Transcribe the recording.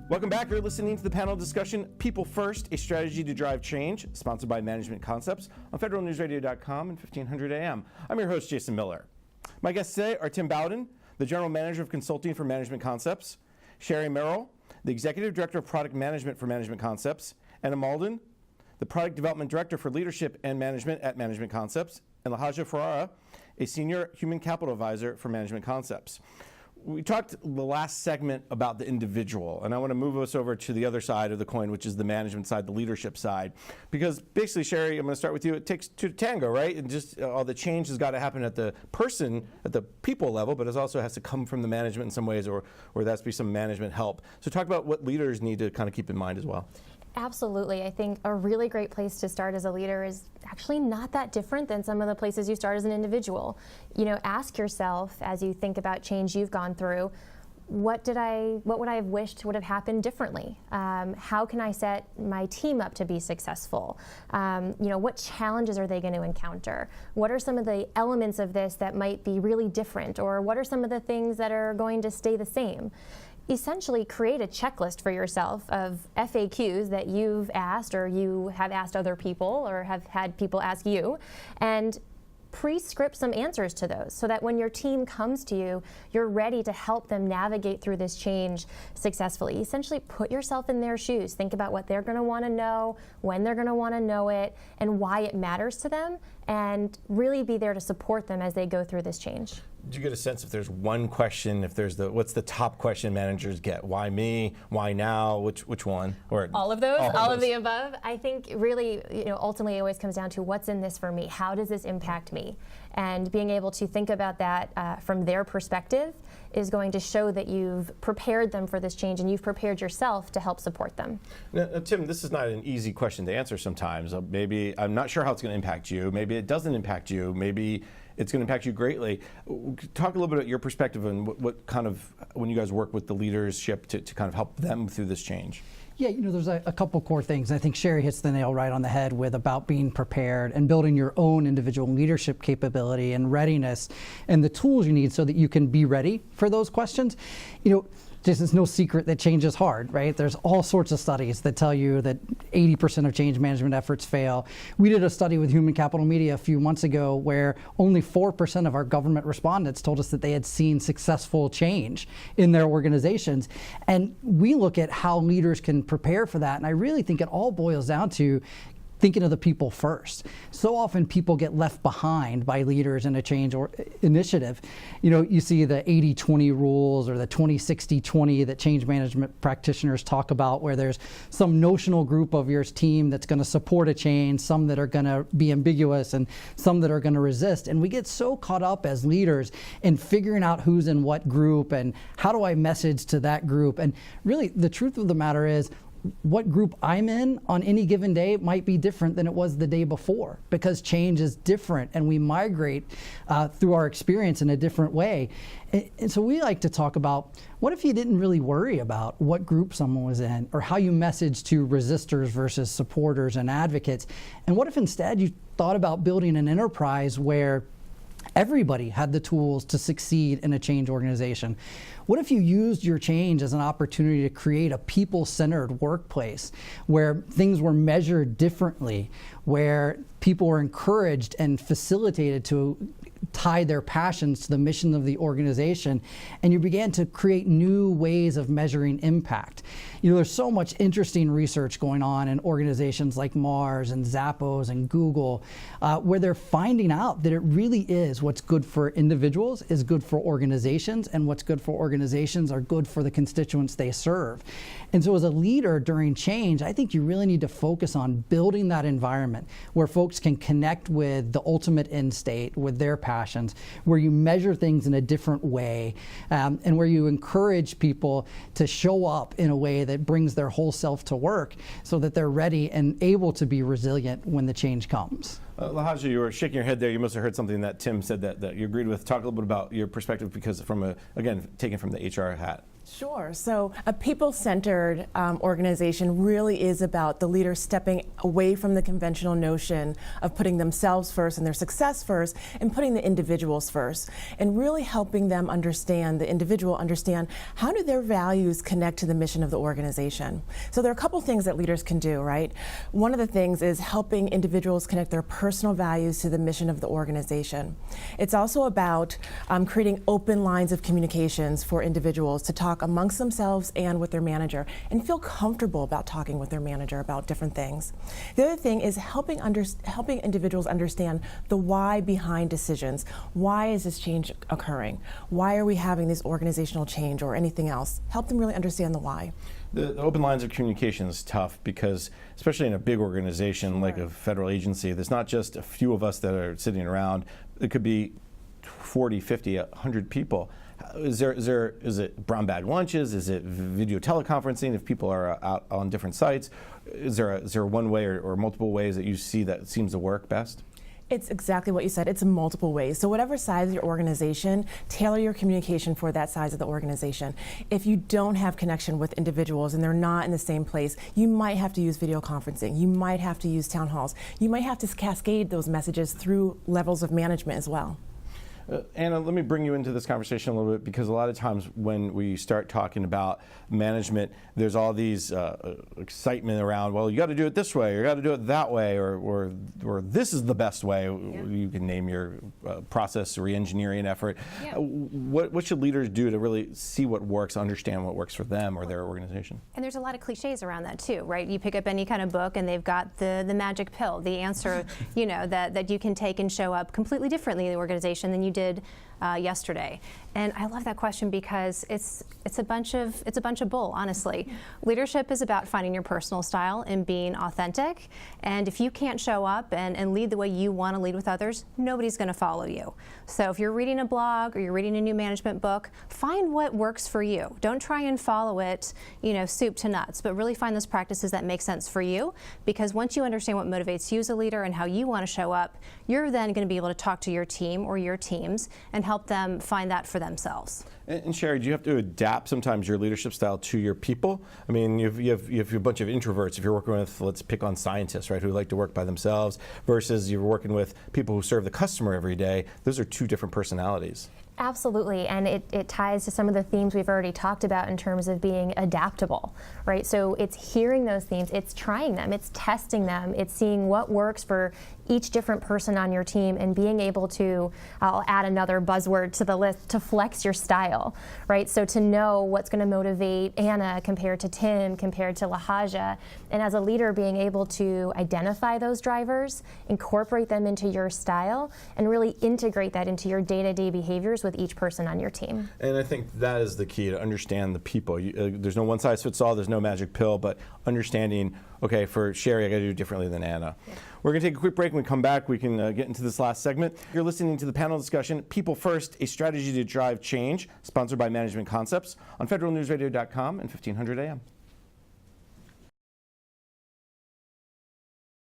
Welcome back. You're listening to the panel discussion, People First, a Strategy to Drive Change, sponsored by Management Concepts on federalnewsradio.com and 1500 AM. I'm your host, Jason Miller. My guests today are Tim Bowden, the General Manager of Consulting for Management Concepts, Sherry Merrill, the Executive Director of Product Management for Management Concepts, Anna Malden, the Product Development Director for Leadership and Management at Management Concepts, and Lahaja Ferrara, a Senior Human Capital Advisor for Management Concepts. We talked the last segment about the individual, and I want to move us over to the other side of the coin, which is the management side, the leadership side. Because basically, Sherry, I'm going to start with you. It takes two to tango, right? And just all the change has got to happen at the person, at the people level, but it also has to come from the management in some ways, or there has to be some management help. So talk about what leaders need to kind of keep in mind as well. Absolutely. I think a really great place to start as a leader is actually not that different than some of the places you start as an individual. You know, ask yourself as you think about change you've gone through, what would I have wished would have happened differently? How can I set my team up to be successful? You know, what challenges are they going to encounter? What are some of the elements of this that might be really different? Or what are some of the things that are going to stay the same? Essentially create a checklist for yourself of FAQs that you've asked or you have asked other people or have had people ask you, and pre-script some answers to those so that when your team comes to you, you're ready to help them navigate through this change successfully. Essentially put yourself in their shoes. Think about what they're going to want to know, when they're going to want to know it, and why it matters to them, and really be there to support them as they go through this change. Do you get a sense if there's one question, if there's what's the top question managers get? Why me? Why now? Which one? Or all of those? All of the above? I think really, you know, ultimately it always comes down to what's in this for me? How does this impact me? And being able to think about that from their perspective is going to show that you've prepared them for this change and you've prepared yourself to help support them. Now, Tim, this is not an easy question to answer sometimes. Maybe, I'm not sure how it's going to impact you. Maybe it doesn't impact you. Maybe it's going to impact you greatly. Talk a little bit about your perspective and what kind of, when you guys work with the leadership to kind of help them through this change. Yeah, you know, there's a couple core things. I think Sherry hits the nail right on the head with about being prepared and building your own individual leadership capability and readiness and the tools you need so that you can be ready for those questions. You know, it's no secret that change is hard, right? There's all sorts of studies that tell you that 80% of change management efforts fail. We did a study with Human Capital Media a few months ago where only 4% of our government respondents told us that they had seen successful change in their organizations. And we look at how leaders can prepare for that, and I really think it all boils down to thinking of the people first. So often people get left behind by leaders in a change or initiative. You know, you see the 80-20 rules or the 20-60-20 that change management practitioners talk about, where there's some notional group of your team that's going to support a change, some that are going to be ambiguous, and some that are going to resist. And we get so caught up as leaders in figuring out who's in what group and how do I message to that group. And really, the truth of the matter is, what group I'm in on any given day might be different than it was the day before, because change is different and we migrate through our experience in a different way. And so we like to talk about, what if you didn't really worry about what group someone was in or how you message to resistors versus supporters and advocates? And what if instead you thought about building an enterprise where everybody had the tools to succeed in a change organization? What if you used your change as an opportunity to create a people-centered workplace where things were measured differently, where people were encouraged and facilitated to tie their passions to the mission of the organization, and you began to create new ways of measuring impact? You know, there's so much interesting research going on in organizations like Mars and Zappos and Google, where they're finding out that it really is what's good for individuals is good for organizations, and what's good for organizations are good for the constituents they serve. And so as a leader during change, I think you really need to focus on building that environment where folks can connect with the ultimate end state, with their passions, where you measure things in a different way, and where you encourage people to show up in a way that brings their whole self to work so that they're ready and able to be resilient when the change comes. Lahaja, you were shaking your head there. You must have heard something that Tim said that you agreed with. Talk a little bit about your perspective, because again, taken from the HR hat. Sure. So a people-centered organization really is about the leader stepping away from the conventional notion of putting themselves first and their success first and putting the individuals first, and really helping them understand, the individual understand, how do their values connect to the mission of the organization. So there are a couple things that leaders can do, right? One of the things is helping individuals connect their personal values to the mission of the organization. It's also about creating open lines of communications for individuals to talk amongst themselves and with their manager and feel comfortable about talking with their manager about different things. The other thing is helping individuals understand the why behind decisions. Why is this change occurring? Why are we having this organizational change or anything else? Help them really understand the why. The open lines of communication is tough because, especially in a big organization like a federal agency, there's not just a few of us that are sitting around. It could be 40, 50, 100 people. Is it brown bag lunches? Is it video teleconferencing if people are out on different sites? Is there one way or multiple ways that you see that seems to work best? It's exactly what you said. It's in multiple ways. So whatever size of your organization, tailor your communication for that size of the organization. If you don't have connection with individuals and they're not in the same place, you might have to use video conferencing. You might have to use town halls. You might have to cascade those messages through levels of management as well. Anna, let me bring you into this conversation a little bit, because a lot of times when we start talking about management, there's all these excitement around, well, you got to do it this way, or you got to do it that way, or this is the best way. Yeah. You can name your process re-engineering effort. Yeah. What should leaders do to really see what works, understand what works for them or their organization? And there's a lot of cliches around that too, right? You pick up any kind of book and they've got the magic pill, the answer, that you can take and show up completely differently in the organization than you did yesterday. And I love that question because it's a bunch of bull, honestly. Leadership is about finding your personal style and being authentic. And if you can't show up and lead the way you want to lead with others, nobody's going to follow you. So if you're reading a blog or you're reading a new management book, find what works for you. Don't try and follow it, soup to nuts, but really find those practices that make sense for you. Because once you understand what motivates you as a leader and how you want to show up, you're then going to be able to talk to your team or your teams and help them find that for themselves. And Sherry, do you have to adapt sometimes your leadership style to your people? I mean, you have a bunch of introverts. If you're working with, let's pick on scientists, right, who like to work by themselves, versus you're working with people who serve the customer every day. Those are two different personalities. Absolutely, and it ties to some of the themes we've already talked about in terms of being adaptable, right? So it's hearing those themes, it's trying them, it's testing them, it's seeing what works for each different person on your team and being able to, I'll add another buzzword to the list, to flex your style, right? So to know what's going to motivate Anna compared to Tim, compared to Lahaja, and as a leader being able to identify those drivers, incorporate them into your style, and really integrate that into your day-to-day behaviors with each person on your team. And I think that is the key, to understand the people. There's no one size fits all, there's no magic pill, but understanding, okay, for Sherry, I got to do it differently than Anna. Yeah. We're going to take a quick break. When we come back, we can get into this last segment. You're listening to the panel discussion, People First, a Strategy to Drive Change, sponsored by Management Concepts on federalnewsradio.com and 1500 AM.